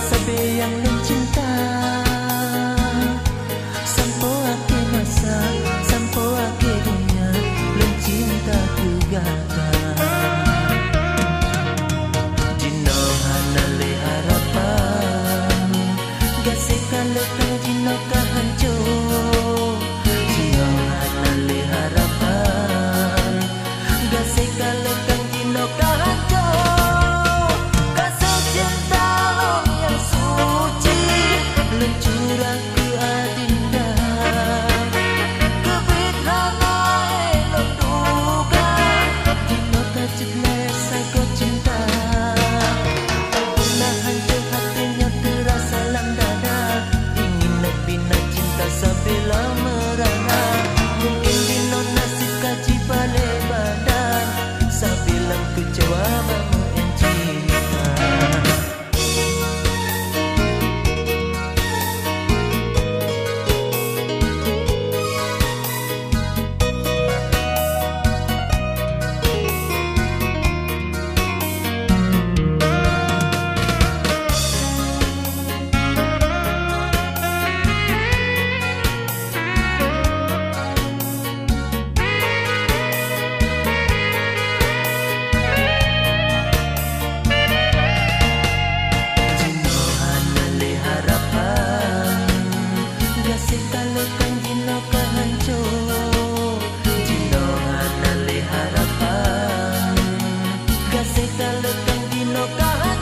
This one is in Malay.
sabe yang mencinta. Sampo ake masa, sampo ake dunia, mencinta ku gata. Dino hanale harapan, gasihkan letang dino kahancur. Dino hanale harapan, gasihkan letang dino kahancur. Lencurang ke adinda, kebit hangai lotuga, dino kacik lesai ko cinta. Pernah hancur hatinya terasa landada, ingin lebih cinta sabila merana. Mungkin dino nasib kaji balik badan, sabila kecewa mamu yang cinta. Sekalekan dino kahancur, dino hanale harapan, sekalekan dino kahancur.